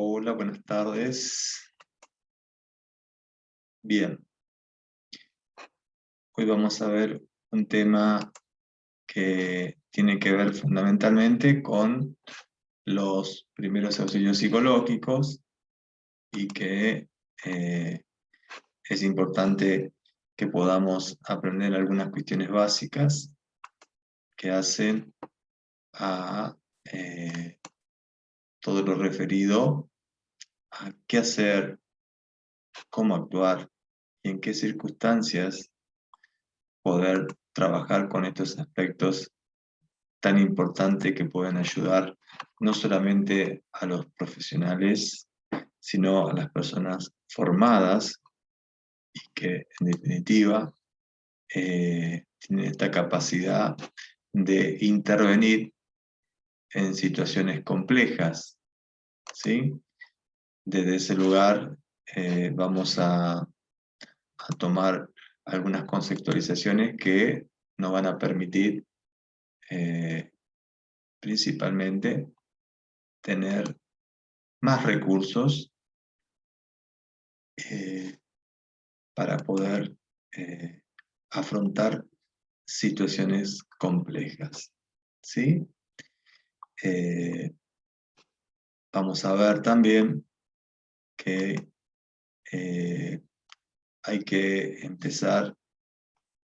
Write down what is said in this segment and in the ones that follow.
Hola, buenas tardes. Bien, hoy vamos a ver un tema que tiene que ver fundamentalmente con los primeros auxilios psicológicos y que es importante que podamos aprender algunas cuestiones básicas que hacen a todo lo referido a qué hacer, cómo actuar y en qué circunstancias poder trabajar con estos aspectos tan importantes que pueden ayudar no solamente a los profesionales, sino a las personas formadas y que en definitiva tienen esta capacidad de intervenir en situaciones complejas, ¿sí? Desde ese lugar vamos a tomar algunas conceptualizaciones que nos van a permitir principalmente tener más recursos eh, para poder afrontar situaciones complejas, ¿sí? Eh, Vamos a ver también que hay que empezar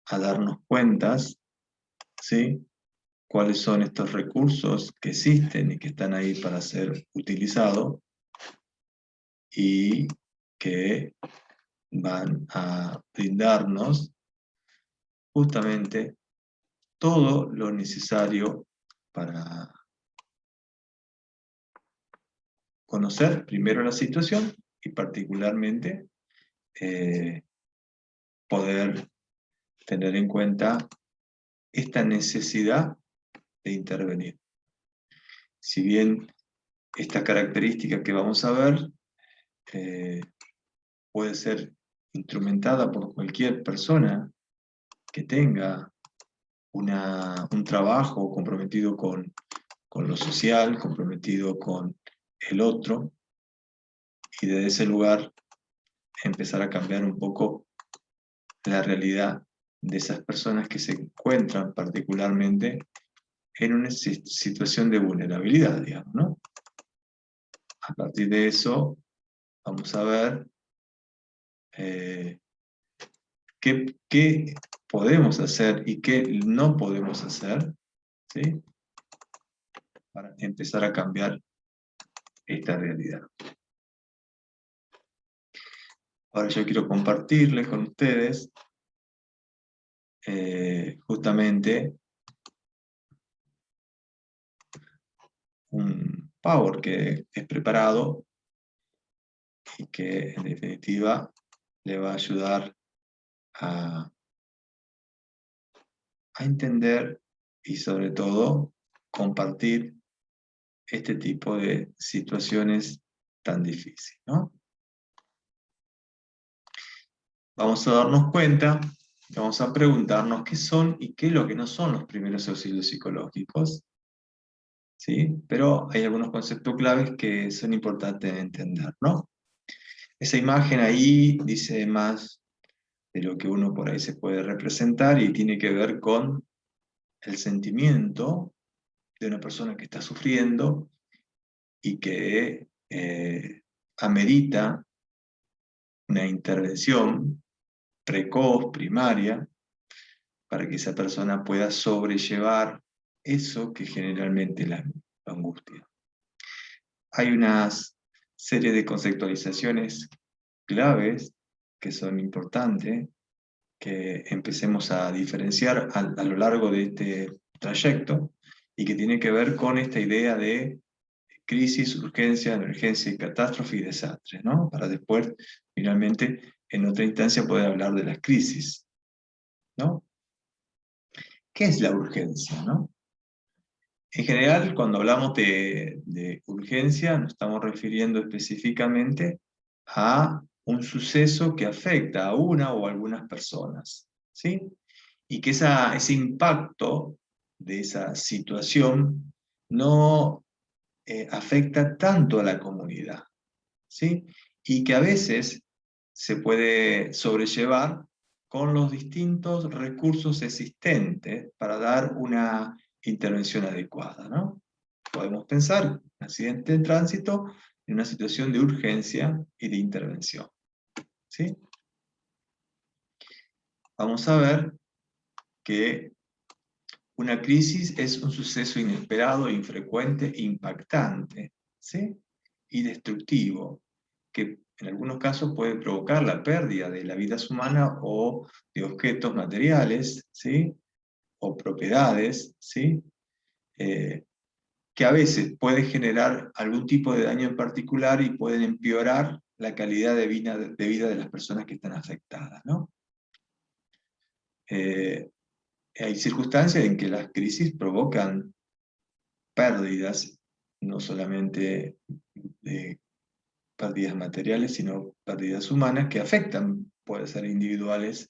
a darnos cuentas, ¿sí? Cuáles son estos recursos que existen y que están ahí para ser utilizados y que van a brindarnos justamente todo lo necesario para conocer primero la situación y particularmente eh, poder tener en cuenta esta necesidad de intervenir. Si bien esta característica que vamos a ver eh, puede ser instrumentada por cualquier persona que tenga un trabajo comprometido con lo social, comprometido con el otro, y desde ese lugar empezar a cambiar un poco la realidad de esas personas que se encuentran particularmente en una situación de vulnerabilidad, digamos, ¿no? A partir de eso, vamos a ver qué podemos hacer y qué no podemos hacer, ¿sí? Para empezar a cambiar esta realidad. Ahora yo quiero compartirles con ustedes justamente un Power que es preparado y que en definitiva le va a ayudar a entender y sobre todo compartir este tipo de situaciones tan difíciles, ¿no? Vamos a darnos cuenta, vamos a preguntarnos qué son y qué es lo que no son los primeros auxilios psicológicos, ¿sí? Pero hay algunos conceptos claves que son importantes de entender, ¿no? Esa imagen ahí dice más de lo que uno por ahí se puede representar y tiene que ver con el sentimiento de una persona que está sufriendo y que amerita una intervención precoz, primaria, para que esa persona pueda sobrellevar eso que generalmente la angustia. Hay una serie de conceptualizaciones claves que son importantes, que empecemos a diferenciar a lo largo de este trayecto y que tiene que ver con esta idea de crisis, urgencia, emergencia, y catástrofe y desastre, ¿no? Para después, finalmente, en otra instancia, poder hablar de las crisis, ¿no? ¿Qué es la urgencia, no? En general, cuando hablamos de urgencia, nos estamos refiriendo específicamente a un suceso que afecta a una o algunas personas, ¿sí? Y que ese impacto de esa situación no afecta tanto a la comunidad, ¿sí? Y que a veces se puede sobrellevar con los distintos recursos existentes para dar una intervención adecuada, ¿no? Podemos pensar un accidente de tránsito en una situación de urgencia y de intervención, ¿sí? Vamos a ver que una crisis es un suceso inesperado, infrecuente, impactante, ¿sí? Y destructivo, que en algunos casos puede provocar la pérdida de la vida humana o de objetos materiales, ¿sí? O propiedades, ¿sí? Eh, que a veces puede generar algún tipo de daño en particular y pueden empeorar la calidad de vida de las personas que están afectadas, ¿no? Eh, Hay circunstancias en que las crisis provocan pérdidas, no solamente de pérdidas materiales, sino pérdidas humanas que afectan, puede ser individuales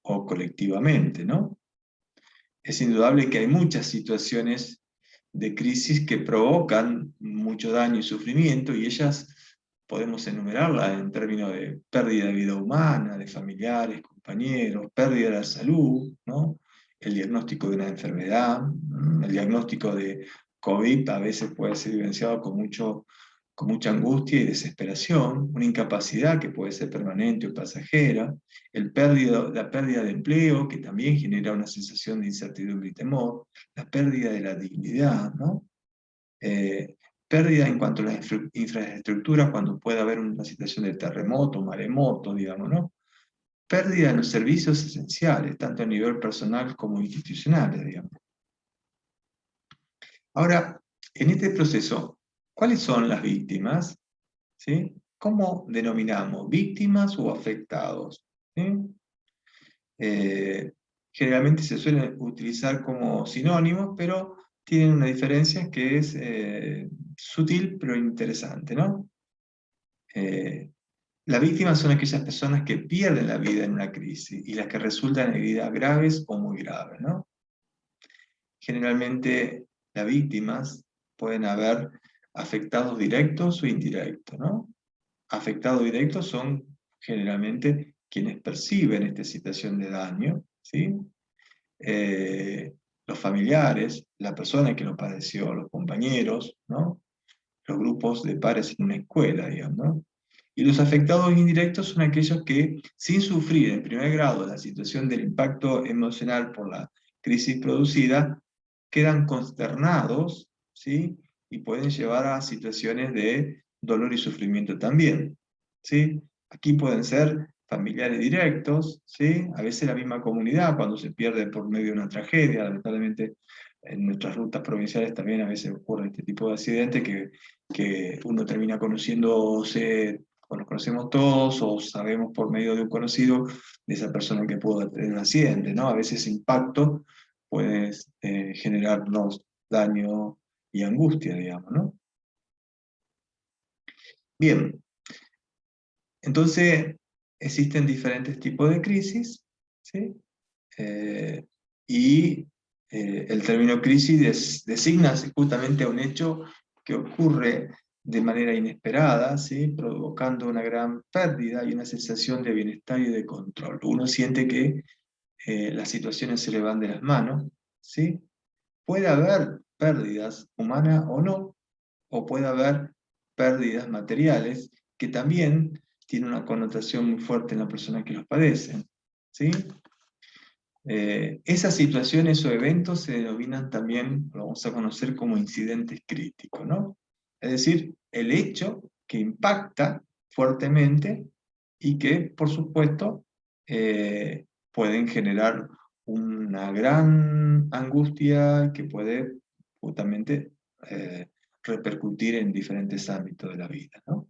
o colectivamente, ¿no? Es indudable que hay muchas situaciones de crisis que provocan mucho daño y sufrimiento, y ellas podemos enumerarlas en términos de pérdida de vida humana, de familiares, compañeros, pérdida de la salud, ¿no? El diagnóstico de una enfermedad, el diagnóstico de COVID a veces puede ser vivenciado con mucha angustia y desesperación, una incapacidad que puede ser permanente o pasajera, la pérdida de empleo, que también genera una sensación de incertidumbre y temor, la pérdida de la dignidad, ¿no? Pérdida en cuanto a las infraestructuras cuando puede haber una situación de terremoto, maremoto, digamos, ¿no? Pérdida de los servicios esenciales, tanto a nivel personal como institucionales, digamos. Ahora, en este proceso, ¿cuáles son las víctimas? ¿Sí? ¿Cómo denominamos? ¿Víctimas o afectados? ¿Sí? Eh, Generalmente se suelen utilizar como sinónimos, pero tienen una diferencia que es sutil pero interesante, ¿no? Eh, las víctimas son aquellas personas que pierden la vida en una crisis y las que resultan heridas graves o muy graves, ¿no? Generalmente las víctimas pueden haber afectados directos o indirectos, ¿no? Afectados directos son generalmente quienes perciben esta situación de daño, ¿sí? Eh, los familiares, la persona que lo padeció, los compañeros, ¿no? Los grupos de pares en una escuela, digamos, ¿no? Y los afectados indirectos son aquellos que, sin sufrir en primer grado la situación del impacto emocional por la crisis producida, quedan consternados, ¿sí? Y pueden llevar a situaciones de dolor y sufrimiento también, ¿sí? Aquí pueden ser familiares directos, ¿sí? A veces la misma comunidad, cuando se pierde por medio de una tragedia, lamentablemente en nuestras rutas provinciales también a veces ocurre este tipo de accidentes que uno termina conociéndose, o nos conocemos todos, o sabemos por medio de un conocido de esa persona que pudo tener un accidente, ¿no? A veces impacto puede generarnos daño y angustia, digamos, ¿no? Bien, entonces existen diferentes tipos de crisis, ¿sí? Eh, y el término crisis designa justamente un hecho que ocurre de manera inesperada, ¿sí? Provocando una gran pérdida y una sensación de bienestar y de control. Uno siente que las situaciones se le van de las manos, ¿sí? Puede haber pérdidas humanas o no, o puede haber pérdidas materiales que también tienen una connotación muy fuerte en la persona que los padecen, ¿sí? Esas situaciones o eventos se denominan también, lo vamos a conocer como incidentes críticos, ¿no? Es decir, el hecho que impacta fuertemente y que, por supuesto, pueden generar una gran angustia que puede justamente repercutir en diferentes ámbitos de la vida, ¿no?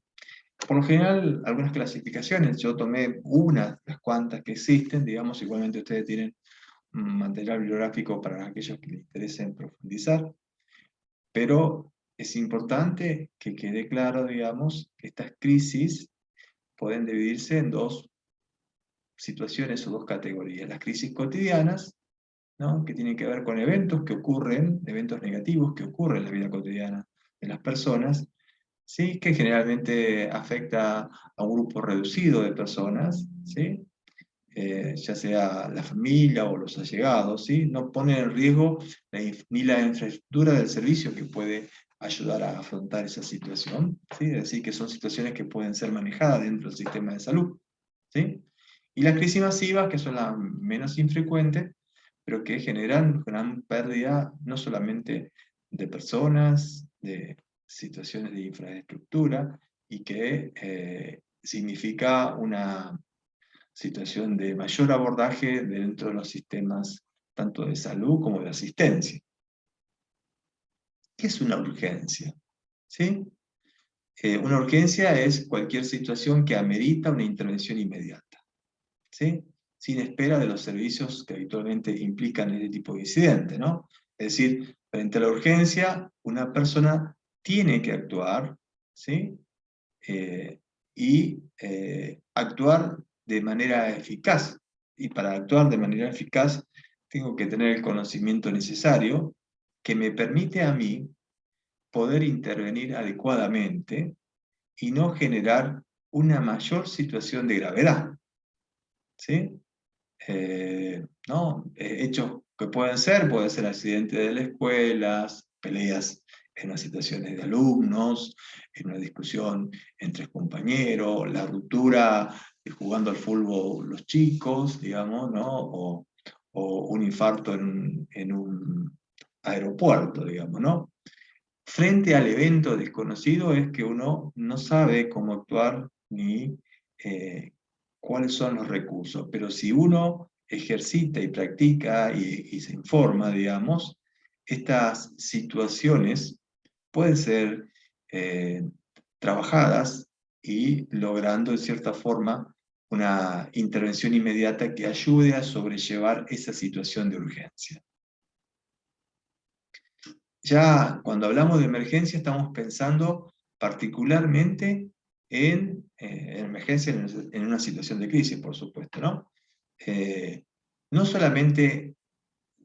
Por lo general, algunas clasificaciones, yo tomé unas, las cuantas que existen, digamos, igualmente ustedes tienen material bibliográfico para aquellos que les interesen profundizar, pero es importante que quede claro, digamos, que estas crisis pueden dividirse en dos situaciones o dos categorías. Las crisis cotidianas, ¿no? Que tienen que ver con eventos que ocurren, eventos negativos que ocurren en la vida cotidiana de las personas, ¿sí? Que generalmente afecta a un grupo reducido de personas, ¿sí? Ya sea la familia o los allegados, ¿sí? No pone en riesgo ni la infraestructura del servicio que puede ayudar a afrontar esa situación, ¿sí? Es decir, que son situaciones que pueden ser manejadas dentro del sistema de salud, ¿sí? Y las crisis masivas, que son las menos infrecuentes, pero que generan gran pérdida no solamente de personas, de situaciones de infraestructura, y que significa una situación de mayor abordaje dentro de los sistemas tanto de salud como de asistencia. ¿Qué es una urgencia? ¿Sí? Una urgencia es cualquier situación que amerita una intervención inmediata, ¿sí? Sin espera de los servicios que habitualmente implican este tipo de incidente, ¿no? Es decir, frente a la urgencia, una persona tiene que actuar, ¿sí? eh, y actuar de manera eficaz. Y para actuar de manera eficaz, tengo que tener el conocimiento necesario que me permite a mí poder intervenir adecuadamente y no generar una mayor situación de gravedad. ¿Sí? ¿No? Hechos que pueden ser accidentes de las escuelas, peleas en las situaciones de alumnos, en una discusión entre compañeros, la ruptura jugando al fútbol los chicos, digamos, ¿no? O un infarto en un aeropuerto, digamos, ¿no? Frente al evento desconocido es que uno no sabe cómo actuar ni eh, cuáles son los recursos, pero si uno ejercita y practica y se informa, digamos, estas situaciones pueden ser eh, trabajadas y logrando en cierta forma una intervención inmediata que ayude a sobrellevar esa situación de urgencia. Ya cuando hablamos de emergencia estamos pensando particularmente en emergencia en una situación de crisis, por supuesto, ¿no? No solamente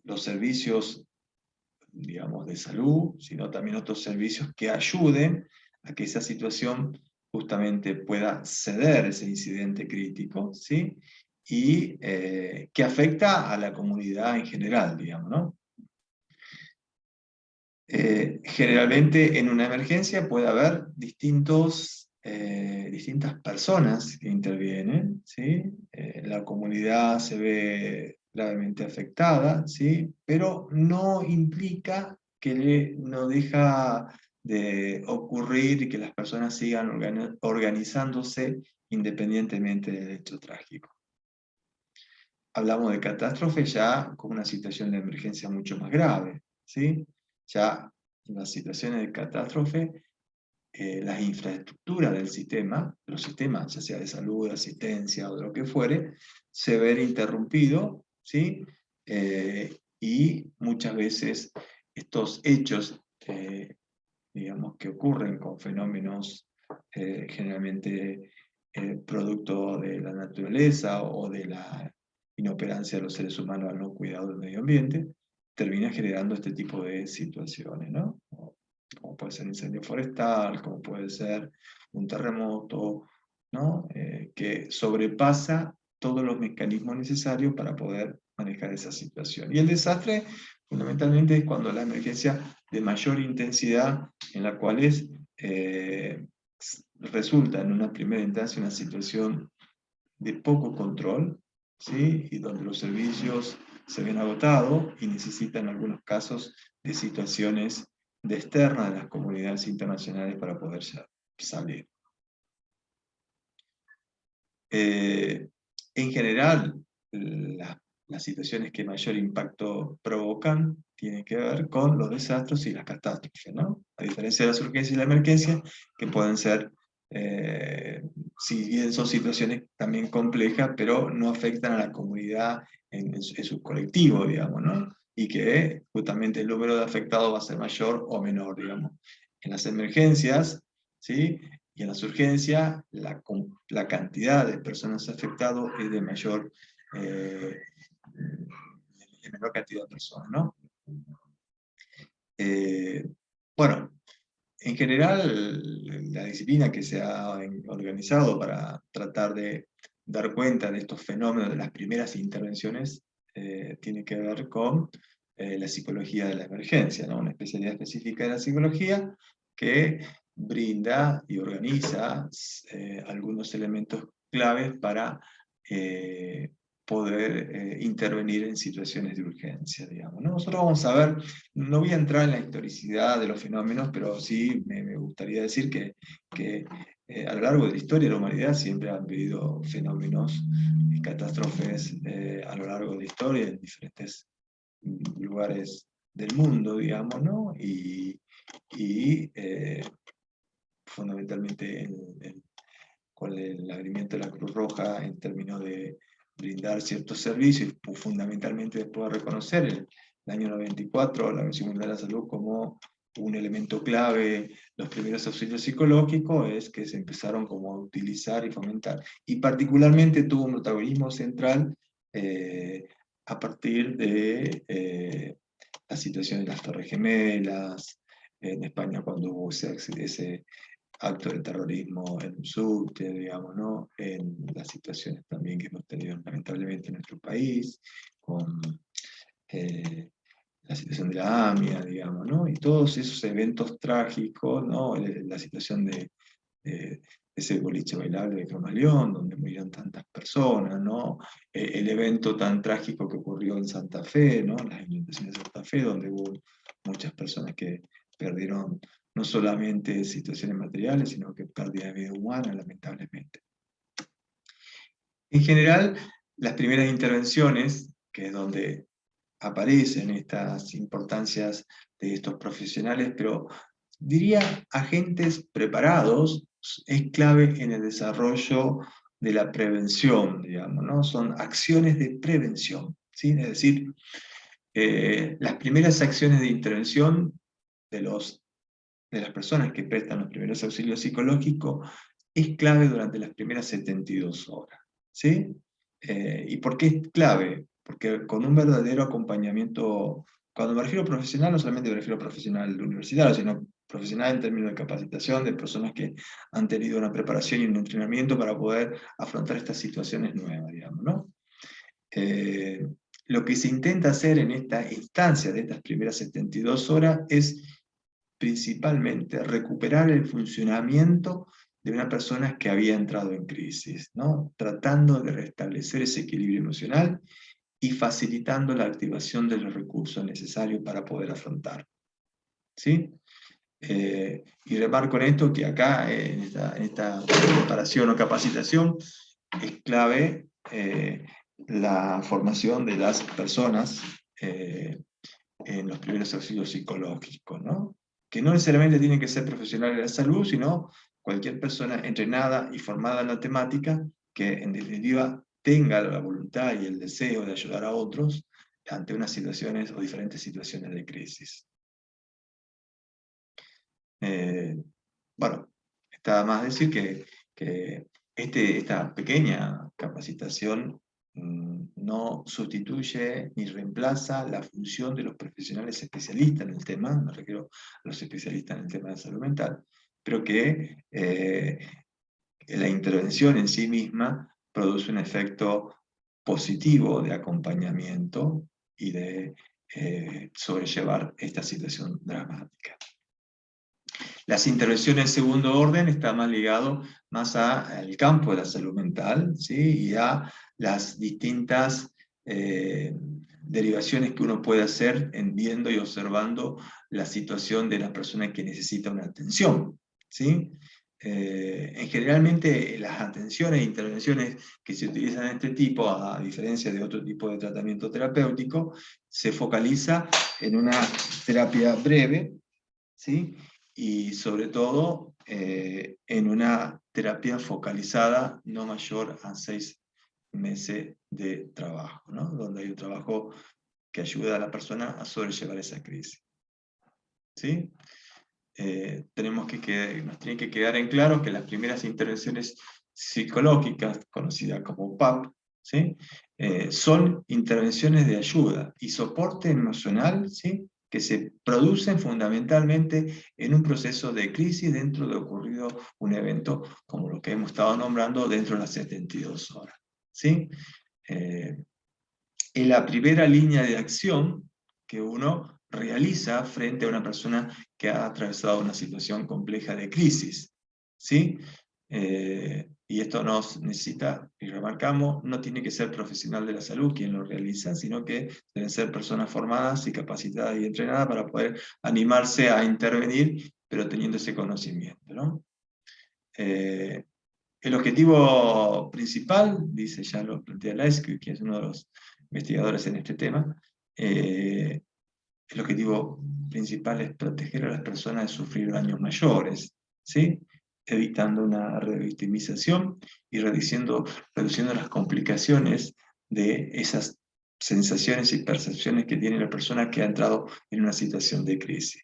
los servicios, digamos, de salud, sino también otros servicios que ayuden a que esa situación justamente pueda ceder ese incidente crítico, ¿sí? Y que afecta a la comunidad en general, digamos, ¿no? Generalmente en una emergencia puede haber distintas personas que intervienen, ¿sí? La comunidad se ve gravemente afectada, ¿sí? Pero no implica que no deja de ocurrir y que las personas sigan organizándose independientemente del hecho trágico. Hablamos de catástrofe ya con una situación de emergencia mucho más grave, ¿sí? Ya en las situaciones de catástrofe, las infraestructuras del sistema, los sistemas, ya sea de salud, de asistencia o de lo que fuere, se ven interrumpidos, ¿sí? Y muchas veces estos hechos, digamos, que ocurren con fenómenos generalmente producto de la naturaleza o de la inoperancia de los seres humanos al no cuidado del medio ambiente, termina generando este tipo de situaciones, ¿no? Como puede ser incendio forestal, como puede ser un terremoto, ¿no? Que sobrepasa todos los mecanismos necesarios para poder manejar esa situación. Y el desastre fundamentalmente es cuando la emergencia de mayor intensidad, en la cual resulta en una primera instancia una situación de poco control, ¿sí? Y donde los servicios se ven agotados y necesitan en algunos casos de situaciones de externas de las comunidades internacionales para poder salir. En general, las situaciones que mayor impacto provocan tienen que ver con los desastres y las catástrofes, ¿no? A diferencia de las urgencias y la emergencia, que pueden ser, si bien son situaciones también complejas, pero no afectan a la comunidad en su colectivo, digamos, ¿no? Y que justamente el número de afectados va a ser mayor o menor, digamos. En las emergencias, ¿sí? Y en las urgencias, la cantidad de personas afectadas es de menor cantidad de personas, ¿no? Eh, bueno, En general, la disciplina que se ha organizado para tratar de dar cuenta de estos fenómenos de las primeras intervenciones tiene que ver con la psicología de la emergencia, ¿no? Una especialidad específica de la psicología que brinda y organiza algunos elementos claves para poder intervenir en situaciones de urgencia, digamos, ¿no? Nosotros vamos a ver, no voy a entrar en la historicidad de los fenómenos, pero sí me gustaría decir que a lo largo de la historia de la humanidad siempre han habido fenómenos y catástrofes a lo largo de la historia en diferentes lugares del mundo, digamos, ¿no? Y fundamentalmente con el abrimiento de la Cruz Roja en términos de brindar ciertos servicios, fundamentalmente después de reconocer el año 94 la Organización Mundial de la Salud como un elemento clave, los primeros auxilios psicológicos, es que se empezaron como a utilizar y fomentar. Y particularmente tuvo un protagonismo central a partir de la situación de las Torres Gemelas, en España cuando hubo ese acto de terrorismo en un subte, digamos, ¿no? En las situaciones también que hemos tenido lamentablemente en nuestro país, con la situación de la AMIA, digamos, ¿no? Y todos esos eventos trágicos, ¿no? La situación de ese boliche bailable de Cromalión, donde murieron tantas personas, ¿no? El evento tan trágico que ocurrió en Santa Fe, ¿no? Las inundaciones de Santa Fe, donde hubo muchas personas que perdieron no solamente situaciones materiales, sino que pérdida de vida humana, lamentablemente. En general, las primeras intervenciones, que es donde aparecen estas importancias de estos profesionales, pero diría agentes preparados, es clave en el desarrollo de la prevención, digamos, ¿no? Son acciones de prevención, ¿sí? Es decir, las primeras acciones de intervención de las personas que prestan los primeros auxilios psicológicos es clave durante las primeras 72 horas. ¿Sí? ¿Y por qué es clave? Porque con un verdadero acompañamiento, cuando me refiero profesional, no solamente me refiero a profesional universitario, sino profesional en términos de capacitación, de personas que han tenido una preparación y un entrenamiento para poder afrontar estas situaciones nuevas, digamos, ¿no? Eh, lo que se intenta hacer en esta instancia de estas primeras 72 horas es principalmente recuperar el funcionamiento de una persona que había entrado en crisis, ¿no? Tratando de restablecer ese equilibrio emocional y facilitando la activación de los recursos necesarios para poder afrontar. ¿Sí? Y remarco en esto que acá, en esta preparación o capacitación, es clave la formación de las personas en los primeros auxilios psicológicos, ¿no? Que no necesariamente tienen que ser profesionales de la salud, sino cualquier persona entrenada y formada en la temática que en definitiva tenga la voluntad y el deseo de ayudar a otros ante unas situaciones o diferentes situaciones de crisis. Bueno, está más decir que esta pequeña capacitación no sustituye ni reemplaza la función de los profesionales especialistas en el tema, me refiero a los especialistas en el tema de salud mental, pero que la intervención en sí misma produce un efecto positivo de acompañamiento y de sobrellevar esta situación dramática. Las intervenciones en segundo orden están más ligadas más al campo de la salud mental, ¿sí? Y a las distintas derivaciones que uno puede hacer en viendo y observando la situación de la persona que necesita una atención, ¿sí? Generalmente las atenciones e intervenciones que se utilizan de este tipo, a diferencia de otro tipo de tratamiento terapéutico, se focaliza en una terapia breve, ¿sí? Y sobre todo en una terapia focalizada no mayor a 6 meses de trabajo, ¿no? Donde hay un trabajo que ayuda a la persona a sobrellevar esa crisis. ¿Sí? Nos tiene que quedar en claro que las primeras intervenciones psicológicas, conocidas como PAP, ¿sí? Son intervenciones de ayuda y soporte emocional, ¿sí? que se producen fundamentalmente en un proceso de crisis dentro de ocurrido un evento como lo que hemos estado nombrando dentro de las 72 horas. ¿Sí? Es la primera línea de acción que uno realiza frente a una persona que ha atravesado una situación compleja de crisis. ¿Sí? Y esto nos necesita, y remarcamos, no tiene que ser profesional de la salud quien lo realiza, sino que deben ser personas formadas y capacitadas y entrenadas para poder animarse a intervenir, pero teniendo ese conocimiento, ¿no? El objetivo principal, dice ya lo plantea Laisky, que es uno de los investigadores en este tema, el objetivo principal es proteger a las personas de sufrir daños mayores, ¿sí? Evitando una revictimización y reduciendo las complicaciones de esas sensaciones y percepciones que tiene la persona que ha entrado en una situación de crisis.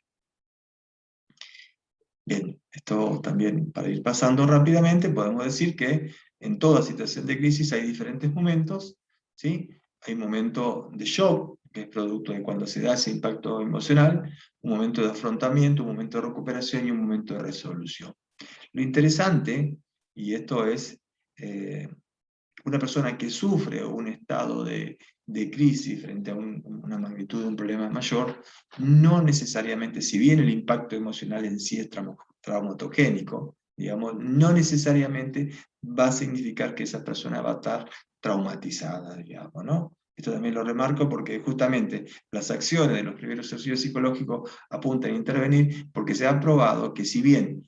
Bien, esto también para ir pasando rápidamente, podemos decir que en toda situación de crisis hay diferentes momentos, ¿sí? Hay un momento de shock, que es producto de cuando se da ese impacto emocional, un momento de afrontamiento, un momento de recuperación y un momento de resolución. Lo interesante, y esto es una persona que sufre un estado de crisis frente a una magnitud de un problema mayor, no necesariamente, si bien el impacto emocional en sí es traumatogénico, digamos, no necesariamente va a significar que esa persona va a estar traumatizada, digamos, ¿no? Esto también lo remarco porque justamente las acciones de los primeros auxilios psicológicos apuntan a intervenir porque se ha probado que si bien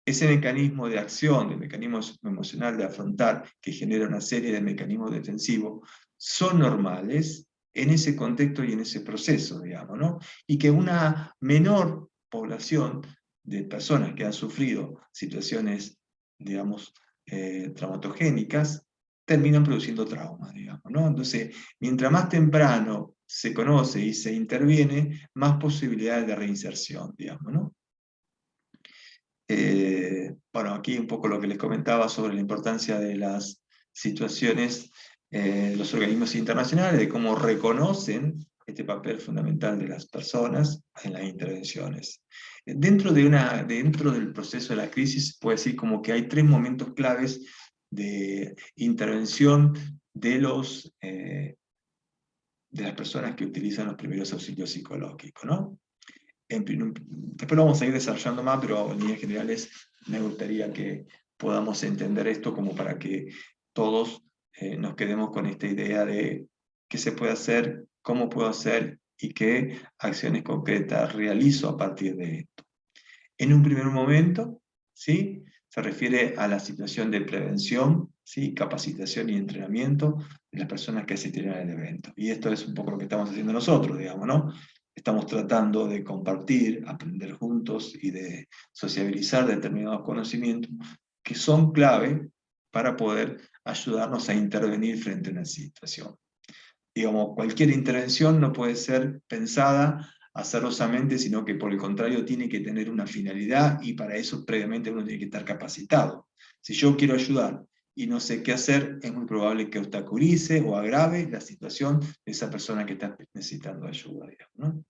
ese mecanismo de acción, el mecanismo emocional de afrontar, que genera una serie de mecanismos defensivos, son normales en ese contexto y en ese proceso, digamos, ¿no? Y que una menor población de personas que han sufrido situaciones, digamos, traumatogénicas, terminan produciendo traumas, digamos, ¿no? Entonces, mientras más temprano se conoce y se interviene, más posibilidades de reinserción, digamos, ¿no? Bueno, aquí un poco lo que les comentaba sobre la importancia de las situaciones, los organismos internacionales, de cómo reconocen este papel fundamental de las personas en las intervenciones. Dentro del proceso de la crisis, puede decir como que hay tres momentos claves de intervención de las personas que utilizan los primeros auxilios psicológicos, ¿no? Después lo vamos a ir desarrollando más, pero en líneas generales me gustaría que podamos entender esto como para que todos nos quedemos con esta idea de qué se puede hacer, cómo puedo hacer y qué acciones concretas realizo a partir de esto. En un primer momento, ¿sí? Se refiere a la situación de prevención, ¿sí? Capacitación y entrenamiento de las personas que asistirán al evento. Y esto es un poco lo que estamos haciendo nosotros, digamos, ¿no? Estamos tratando de compartir, aprender juntos y de sociabilizar determinados conocimientos que son clave para poder ayudarnos a intervenir frente a una situación. Digamos, cualquier intervención no puede ser pensada azarosamente, sino que por el contrario tiene que tener una finalidad y para eso previamente uno tiene que estar capacitado. Si yo quiero ayudar y no sé qué hacer, es muy probable que obstaculice o agrave la situación de esa persona que está necesitando ayuda, digamos, ¿no?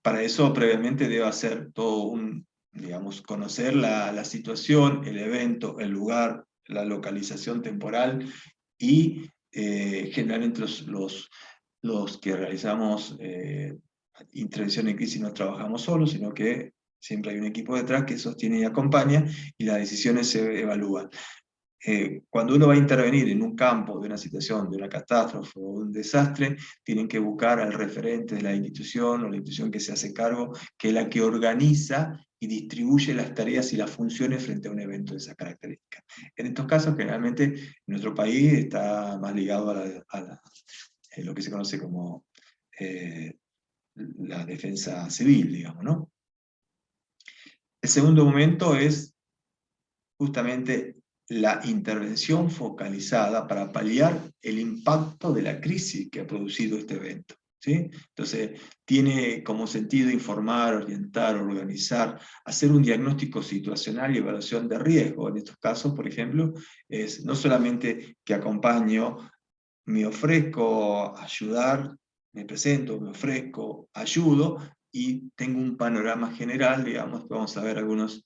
Para eso previamente debe hacer todo digamos, conocer la situación, el evento, el lugar, la localización temporal y generalmente los que realizamos intervención en crisis no trabajamos solos, sino que siempre hay un equipo detrás que sostiene y acompaña y las decisiones se evalúan. Cuando uno va a intervenir en un campo de una situación, de una catástrofe o un desastre, tienen que buscar al referente de la institución o la institución que se hace cargo, que es la que organiza y distribuye las tareas y las funciones frente a un evento de esa característica. En estos casos, generalmente, en nuestro país está más ligado a lo que se conoce como la defensa civil, digamos, ¿no? El segundo momento es justamente la intervención focalizada para paliar el impacto de la crisis que ha producido este evento. ¿Sí? Entonces, tiene como sentido informar, orientar, organizar, hacer un diagnóstico situacional y evaluación de riesgo. En estos casos, por ejemplo, es no solamente que acompaño, me ofrezco a ayudar me presento, me ofrezco, ayudo, y tengo un panorama general, digamos, vamos a ver algunas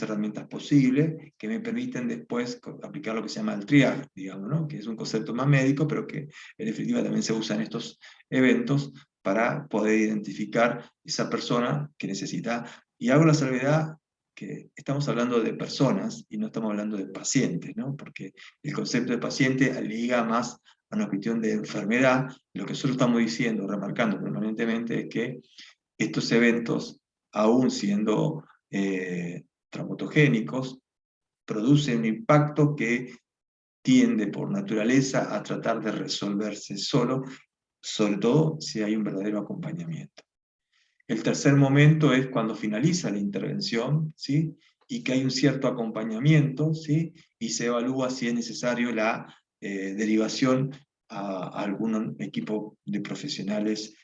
herramientas posibles que me permiten después aplicar lo que se llama el triage, digamos, ¿no? Que es un concepto más médico, pero que en definitiva también se usa en estos eventos para poder identificar esa persona que necesita. Y hago la salvedad que estamos hablando de personas y no estamos hablando de pacientes, ¿no? Porque el concepto de paciente liga más a una cuestión de enfermedad. Lo que nosotros estamos diciendo, remarcando permanentemente, es que estos eventos, aún siendo traumatogénicos, producen un impacto que tiende por naturaleza a tratar de resolverse solo, sobre todo si hay un verdadero acompañamiento. El tercer momento es cuando finaliza la intervención, ¿sí? Y que hay un cierto acompañamiento, ¿sí? Y se evalúa si es necesario la derivación a algún equipo de profesionales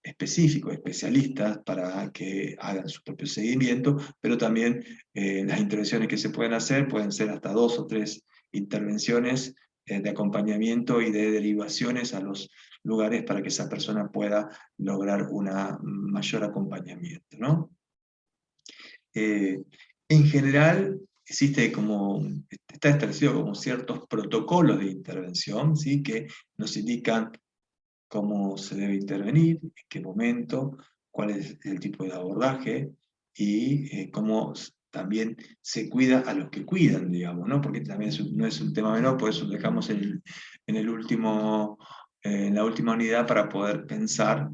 específicos, especialistas, para que hagan su propio seguimiento, pero también las intervenciones que se pueden hacer pueden ser hasta 2 o 3 intervenciones de acompañamiento y de derivaciones a los lugares para que esa persona pueda lograr un mayor acompañamiento, ¿no? Eh, en general, está establecido como ciertos protocolos de intervención, ¿sí? Que nos indican cómo se debe intervenir, en qué momento, cuál es el tipo de abordaje y cómo también se cuida a los que cuidan, digamos, ¿no? Porque también no es un tema menor, por eso lo dejamos en la última unidad para poder pensar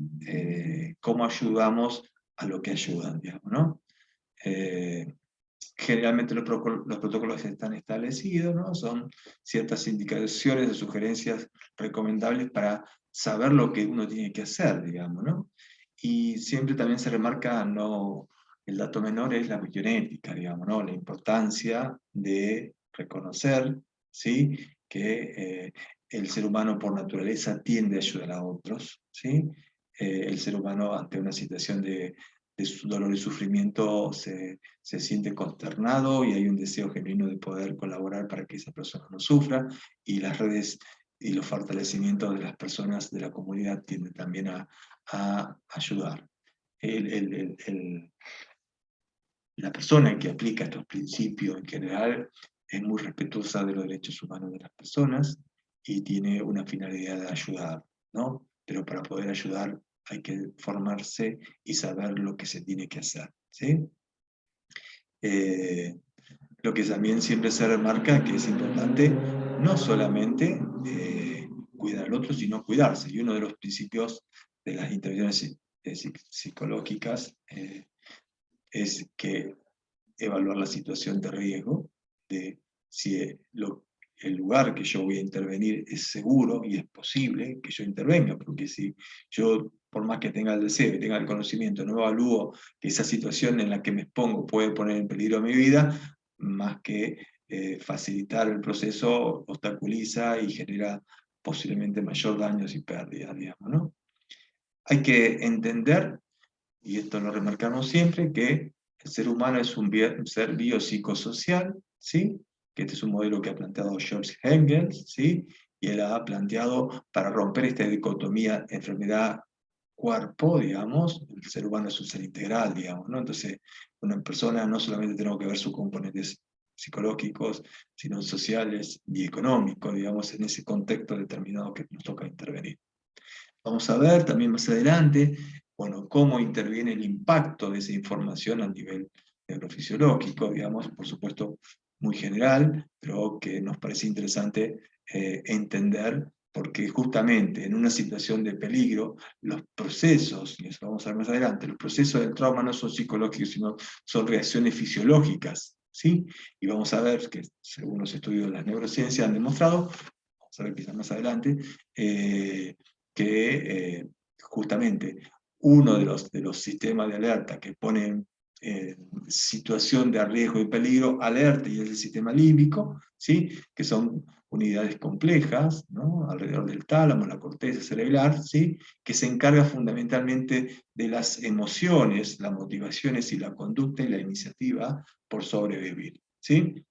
cómo ayudamos a lo que ayudan, digamos, ¿no? Eh, Generalmente los protocolos están establecidos, ¿no? Son ciertas indicaciones o sugerencias recomendables para saber lo que uno tiene que hacer, digamos, ¿no? Y siempre también se remarca, no, el dato menor es la cuestión ética, digamos, ¿no? La importancia de reconocer, ¿sí? Que el ser humano por naturaleza tiende a ayudar a otros, ¿sí? El ser humano ante una situación de dolor y sufrimiento se siente consternado y hay un deseo genuino de poder colaborar para que esa persona no sufra, y las redes y los fortalecimientos de las personas de la comunidad tienden también a ayudar. La persona que aplica estos principios en general es muy respetuosa de los derechos humanos de las personas y tiene una finalidad de ayudar, ¿no? Pero para poder ayudar hay que formarse y saber lo que se tiene que hacer, ¿sí? Eh, lo que también siempre se remarca que es importante no solamente cuidar al otro, sino cuidarse. Y uno de los principios de las intervenciones psicológicas es que evaluar la situación de riesgo, de si el lugar que yo voy a intervenir es seguro y es posible que yo intervenga, porque si yo, por más que tenga el deseo y tenga el conocimiento, no evalúo que esa situación en la que me expongo puede poner en peligro mi vida, más que facilitar el proceso, obstaculiza y genera posiblemente mayor daños y pérdidas, digamos, ¿no? Hay que entender, y esto lo remarcamos siempre, que el ser humano es un ser biopsicosocial, ¿sí? Que este es un modelo que ha planteado George Engels, ¿sí? Y él ha planteado para romper esta dicotomía enfermedad-cuerpo, digamos, el ser humano es un ser integral, digamos, ¿no? Entonces, una persona no solamente tenemos que ver sus componentes psicológicos, sino sociales y económicos, digamos, en ese contexto determinado que nos toca intervenir. Vamos a ver también más adelante, bueno, cómo interviene el impacto de esa información a nivel neurofisiológico, digamos, por supuesto muy general, pero que nos parece interesante entender, porque justamente en una situación de peligro, los procesos, y eso lo vamos a ver más adelante, los procesos del trauma no son psicológicos, sino son reacciones fisiológicas, ¿sí? Y vamos a ver que, según los estudios de las neurociencias han demostrado, vamos a ver quizás más adelante, que justamente uno de los sistemas de alerta que ponen situación de riesgo y peligro, alerta, y es el sistema límbico, ¿sí? Que son unidades complejas, ¿no? Alrededor del tálamo, la corteza cerebral, ¿sí? Que se encarga fundamentalmente de las emociones, las motivaciones y la conducta y la iniciativa por sobrevivir, ¿sí?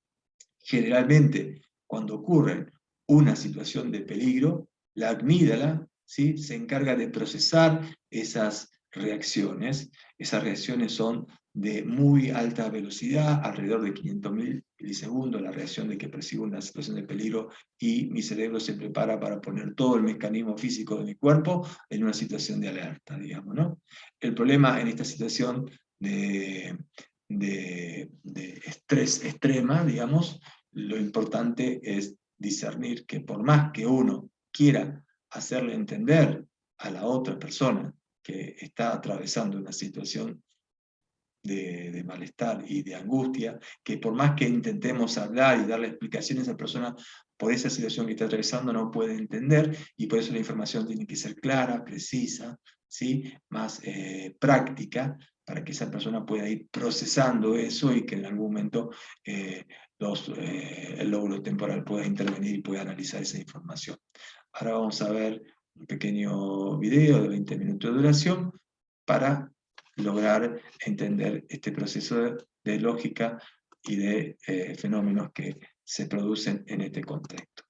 Generalmente, cuando ocurre una situación de peligro, la amígdala ¿sí? Se encarga de procesar esas reacciones. Esas reacciones son de muy alta velocidad, alrededor de 500.000 milisegundos, la reacción de que percibo una situación de peligro y mi cerebro se prepara para poner todo el mecanismo físico de mi cuerpo en una situación de alerta, digamos, ¿no? El problema en esta situación de estrés extrema, digamos, lo importante es discernir que por más que uno quiera hacerle entender a la otra persona que está atravesando una situación de malestar y de angustia, que por más que intentemos hablar y darle explicaciones a esa persona por esa situación que está atravesando, no puede entender, y por eso la información tiene que ser clara, precisa, ¿sí? Más práctica, para que esa persona pueda ir procesando eso y que en algún momento el lóbulo temporal pueda intervenir y pueda analizar esa información. Ahora vamos a ver un pequeño video de 20 minutos de duración para lograr entender este proceso de lógica y de fenómenos que se producen en este contexto.